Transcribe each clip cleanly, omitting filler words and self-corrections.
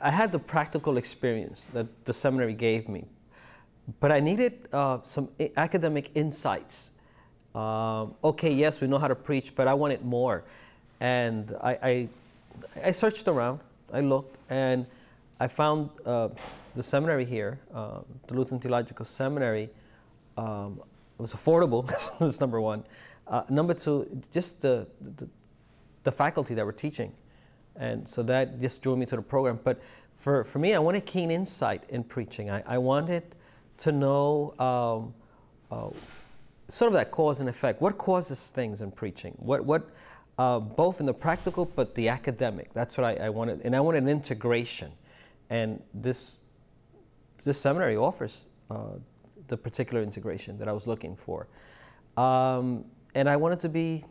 I had the practical experience that the seminary gave me, but I needed some academic insights. Okay, yes, we know how to preach, but I wanted more. And I searched around, I looked, and I found the seminary here, the Lutheran Theological Seminary. It was affordable, that's number one. Number two, just the faculty that were teaching. And so that just drew me to the program. But for me, I wanted keen insight in preaching. I wanted to know sort of that cause and effect. What causes things in preaching? Both in the practical, but the academic. That's what I wanted. And I wanted an integration. And this seminary offers the particular integration that I was looking for. And I want to be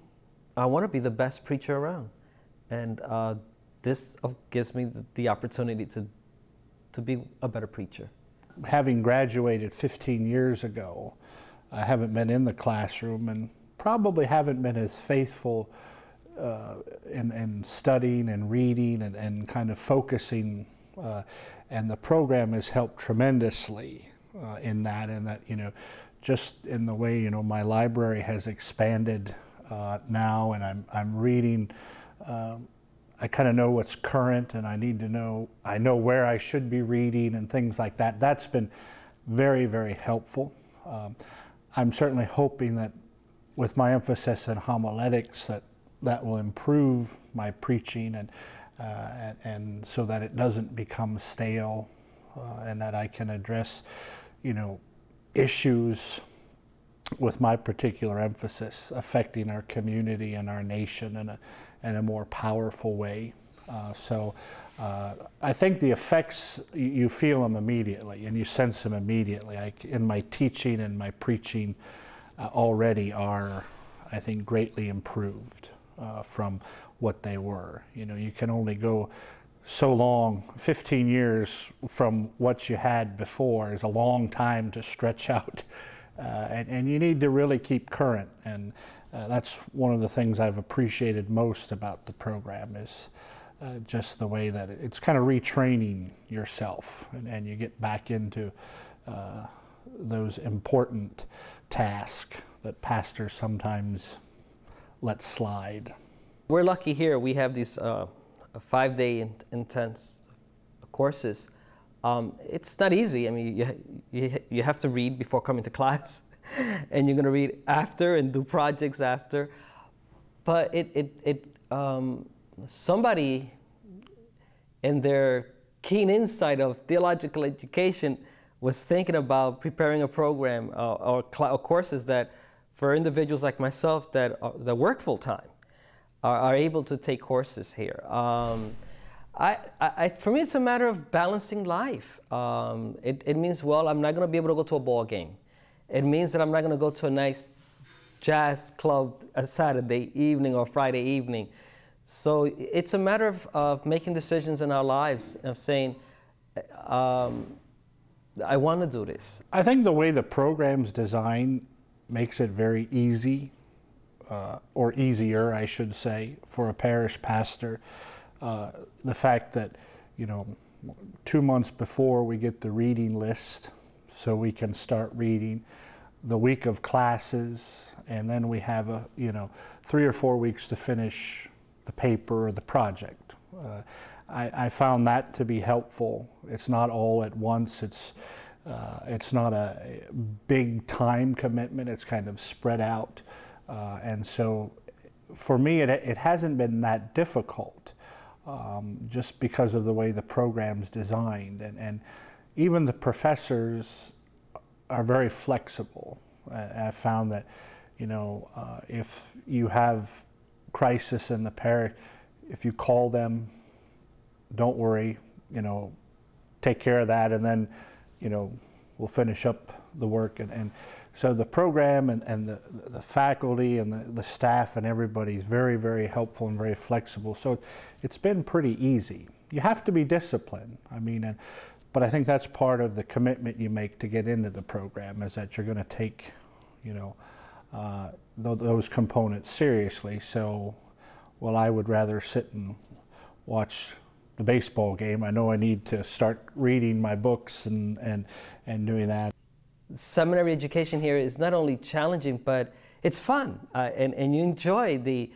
the best preacher around. And this gives me the opportunity to be a better preacher. Having graduated 15 years ago, I haven't been in the classroom and probably haven't been as faithful in studying and reading and kind of focusing. And the program has helped tremendously in that, you know, just in the way, you know, my library has expanded now, and I'm reading. I kind of know what's current, and I know where I should be reading and things like that. That's been very, very helpful. I'm certainly hoping that with my emphasis in homiletics that will improve my preaching and so that it doesn't become stale and that I can address, you know, issues with my particular emphasis affecting our community and our nation in a more powerful way. I think the effects, you feel them immediately and you sense them immediately. In my teaching and my preaching already are, I think, greatly improved from what they were. You know, you can only go so long. 15 years from what you had before is a long time to stretch out. And you need to really keep current, and that's one of the things I've appreciated most about the program is just the way that it's kind of retraining yourself, and you get back into those important tasks that pastors sometimes let slide. We're lucky here. We have these 5-day intense courses. It's not easy. I mean, you have to read before coming to class, and you're going to read after and do projects after. But somebody in their keen insight of theological education was thinking about preparing a program or courses that for individuals like myself that work full-time are able to take courses here. For me, it's a matter of balancing life. It means, well, I'm not going to be able to go to a ball game. It means that I'm not going to go to a nice jazz club a Saturday evening or Friday evening. So it's a matter of making decisions in our lives, of saying, I want to do this. I think the way the program's designed makes it very easy, or easier, I should say, for a parish pastor. The fact that, you know, 2 months before we get the reading list so we can start reading, the week of classes, and then we have 3 or 4 weeks to finish the paper or the project. I found that to be helpful. It's not all at once. It's not a big time commitment. It's kind of spread out. And so for me, it hasn't been that difficult. Just because of the way the program's designed, and even the professors are very flexible. I found that, you know, if you have crisis in the parish, if you call them, don't worry, you know, take care of that, and then, you know, we'll finish up the work. And so the program and the faculty and the staff and everybody is very, very helpful and very flexible. So it's been pretty easy. You have to be disciplined. I mean, but I think that's part of the commitment you make to get into the program, is that you're going to take, you know, those components seriously. So, well, I would rather sit and watch the baseball game. I know I need to start reading my books and doing that. Seminary education here is not only challenging, but it's fun, and you enjoy the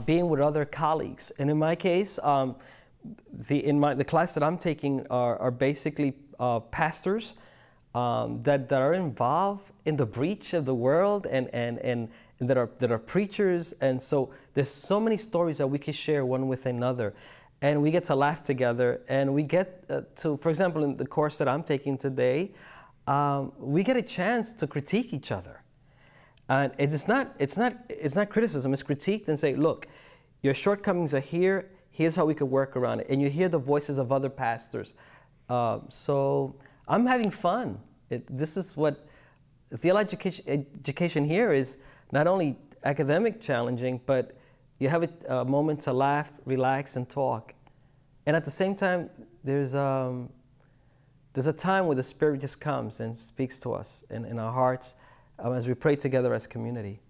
being with other colleagues. And in my case, the class that I'm taking are basically pastors that are involved in the breach of the world and that are preachers. And so there's so many stories that we can share one with another, and we get to laugh together, and we get to, for example, in the course that I'm taking today, we get a chance to critique each other. And it's not criticism, it's critique and say, look, your shortcomings are here, here's how we could work around it. And you hear the voices of other pastors. So I'm having fun. This is what theological education here is, not only academic challenging, but you have a moment to laugh, relax, and talk. And at the same time, there's a time where the Spirit just comes and speaks to us in our hearts as we pray together as community.